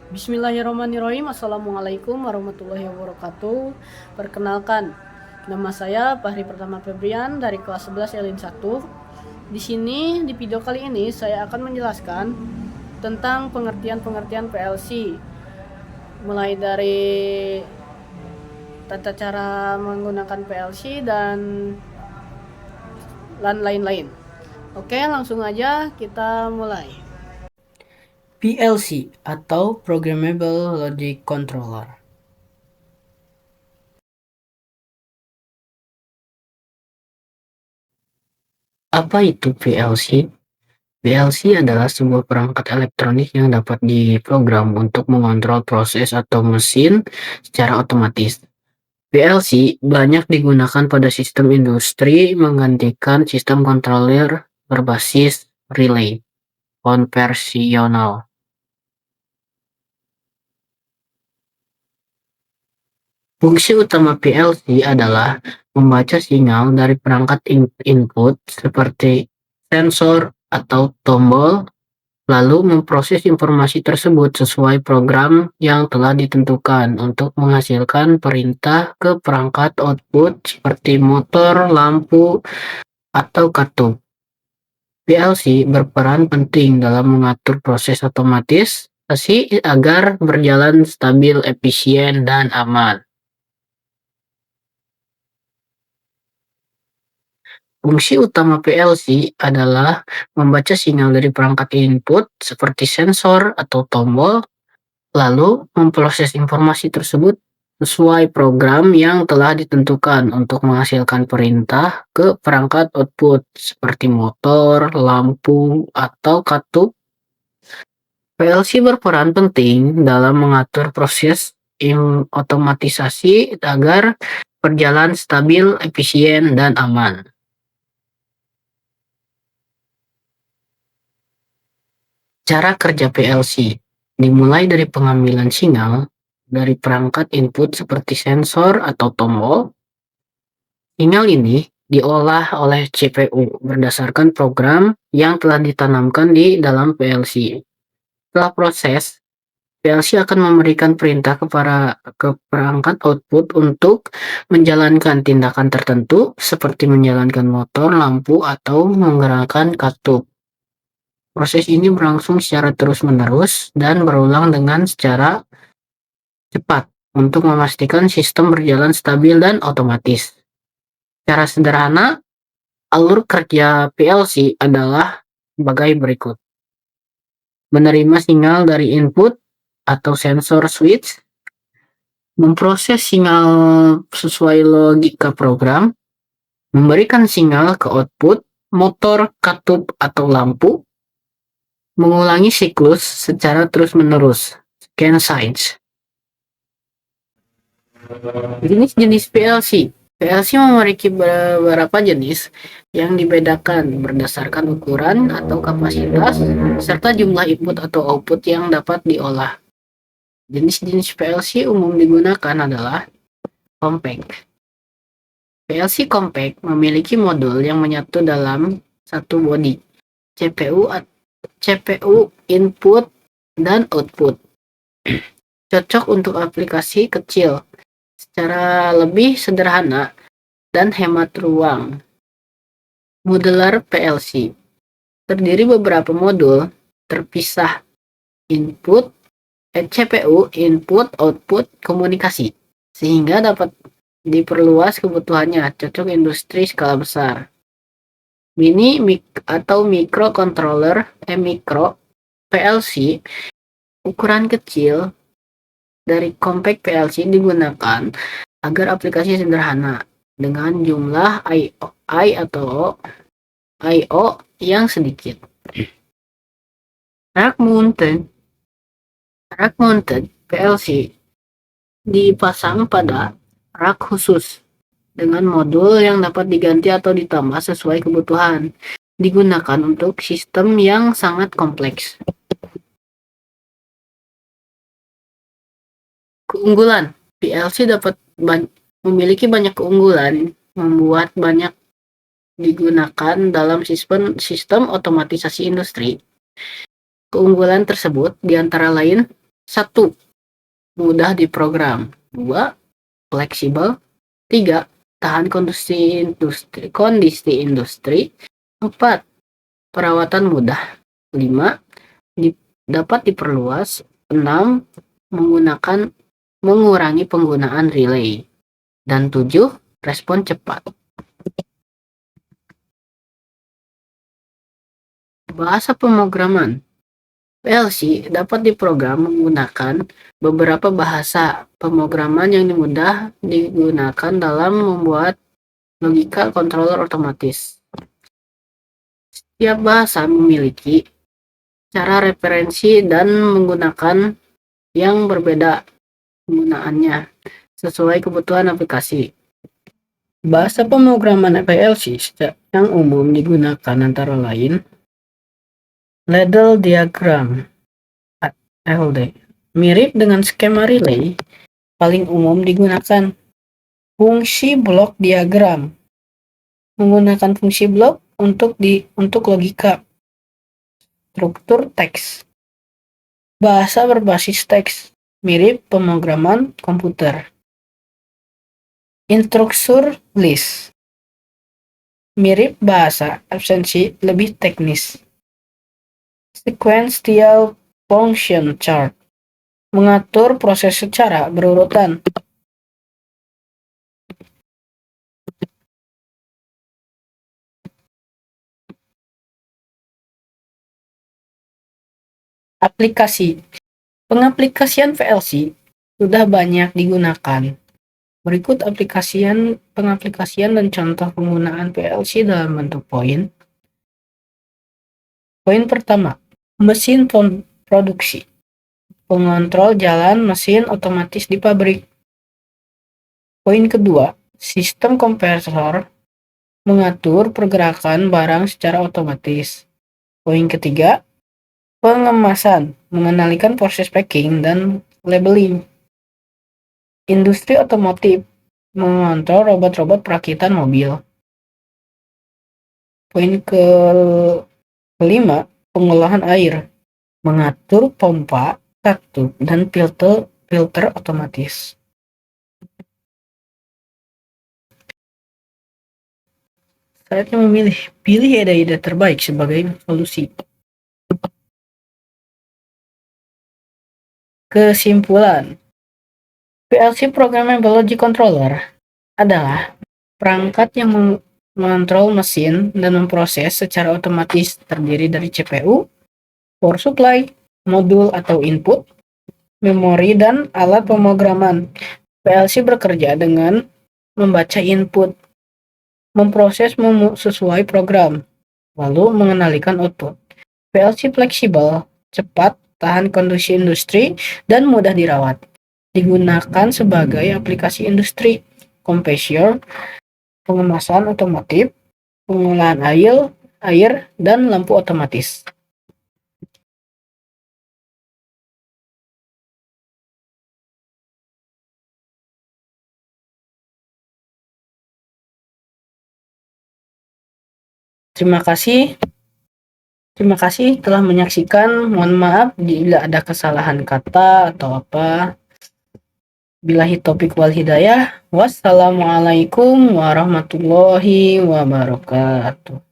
Bismillahirrahmanirrahim. Assalamualaikum warahmatullahi wabarakatuh. Perkenalkan, nama saya Fahri Pratama Febrian dari kelas 11 Elin 1. Di sini di video kali ini saya akan menjelaskan tentang pengertian PLC, mulai dari tata cara menggunakan PLC dan lain-lain. Oke, langsung aja kita mulai. PLC atau Programmable Logic Controller. Apa itu PLC? PLC adalah sebuah perangkat elektronik yang dapat diprogram untuk mengontrol proses atau mesin secara otomatis. PLC banyak digunakan pada sistem industri menggantikan sistem controller berbasis relay konvensional. Fungsi utama PLC adalah membaca sinyal dari perangkat input seperti sensor atau tombol, lalu memproses informasi tersebut sesuai program yang telah ditentukan untuk menghasilkan perintah ke perangkat output seperti motor, lampu, atau katup. PLC berperan penting dalam mengatur proses otomatis agar berjalan stabil, efisien, dan aman. Fungsi utama PLC adalah membaca sinyal dari perangkat input seperti sensor atau tombol, lalu memproses informasi tersebut sesuai program yang telah ditentukan untuk menghasilkan perintah ke perangkat output seperti motor, lampu, atau katup. PLC berperan penting dalam mengatur proses otomatisasi agar berjalan stabil, efisien, dan aman. Cara kerja PLC dimulai dari pengambilan sinyal dari perangkat input seperti sensor atau tombol. Sinyal ini diolah oleh CPU berdasarkan program yang telah ditanamkan di dalam PLC. Setelah proses, PLC akan memberikan perintah ke perangkat output untuk menjalankan tindakan tertentu seperti menjalankan motor, lampu, atau menggerakkan katup. Proses ini berlangsung secara terus-menerus dan berulang dengan secara cepat untuk memastikan sistem berjalan stabil dan otomatis. Secara sederhana, alur kerja PLC adalah sebagai berikut. Menerima sinyal dari input atau sensor switch, memproses sinyal sesuai logika program, memberikan sinyal ke output, motor, katup, atau lampu, mengulangi siklus secara terus-menerus. Scan signs. Jenis-jenis PLC. PLC memiliki beberapa jenis yang dibedakan berdasarkan ukuran atau kapasitas serta jumlah input atau output yang dapat diolah. Jenis-jenis PLC umum digunakan adalah compact. PLC compact memiliki modul yang menyatu dalam satu bodi, CPU, input, dan output. Cocok untuk aplikasi kecil, secara lebih sederhana, dan hemat ruang. Modular PLC terdiri beberapa modul terpisah CPU, input, output, komunikasi, sehingga dapat diperluas kebutuhannya, cocok industri skala besar. Mini atau microcontroller micro PLC ukuran kecil dari compact PLC digunakan agar aplikasi sederhana dengan jumlah I/O yang sedikit. Rack mounted PLC dipasang pada rak khusus dengan modul yang dapat diganti atau ditambah sesuai kebutuhan. Digunakan untuk sistem yang sangat kompleks. Keunggulan PLC dapat memiliki banyak keunggulan, membuat banyak digunakan dalam sistem otomatisasi industri. Keunggulan tersebut diantara lain 1. Mudah diprogram. 2. Fleksibel. 3. Tahan kondisi industri. 4. Perawatan mudah. 5. Dapat diperluas. 6. Mengurangi penggunaan relay. Dan 7. Respon cepat. Bahasa pemrograman. PLC dapat diprogram menggunakan beberapa bahasa pemrograman yang mudah digunakan dalam membuat logika controller otomatis. Setiap bahasa memiliki cara referensi dan menggunakan yang berbeda penggunaannya sesuai kebutuhan aplikasi. Bahasa pemrograman PLC yang umum digunakan antara lain ladle diagram (LD). Mirip dengan skema relay, paling umum digunakan fungsi blok diagram. Menggunakan fungsi blok untuk logika. Struktur teks. Bahasa berbasis teks, mirip pemrograman komputer. Instruksur list. Mirip bahasa absensi, lebih teknis. Sequential function chart. Mengatur proses secara berurutan. Aplikasi. Pengaplikasian PLC sudah banyak digunakan. Berikut pengaplikasian dan contoh penggunaan PLC dalam bentuk poin. Poin pertama, mesin produksi. Pengontrol jalan mesin otomatis di pabrik. Poin kedua, sistem kompresor. Mengatur pergerakan barang secara otomatis. Poin ketiga, pengemasan. Mengendalikan proses packing dan labeling. Industri otomotif. Mengontrol robot-robot perakitan mobil. Poin kelima, pengolahan air. Mengatur pompa, katup, dan filter otomatis. Saatnya pilih ide-ide terbaik sebagai solusi. Kesimpulan, PLC Programmable Logic Controller adalah perangkat yang mengontrol mesin dan memproses secara otomatis, terdiri dari CPU, power supply, modul atau input, memori, dan alat pemrograman. PLC bekerja dengan membaca input, memproses sesuai program, lalu mengendalikan output. PLC fleksibel, cepat, tahan kondisi industri, dan mudah dirawat. Digunakan sebagai aplikasi industri, compressor, pengemasan otomotif, pengolahan air, dan lampu otomatis. Terima kasih telah menyaksikan. Mohon maaf bila ada kesalahan kata atau apa. Billahi taufiq wal hidayah. Wassalamualaikum warahmatullahi wabarakatuh.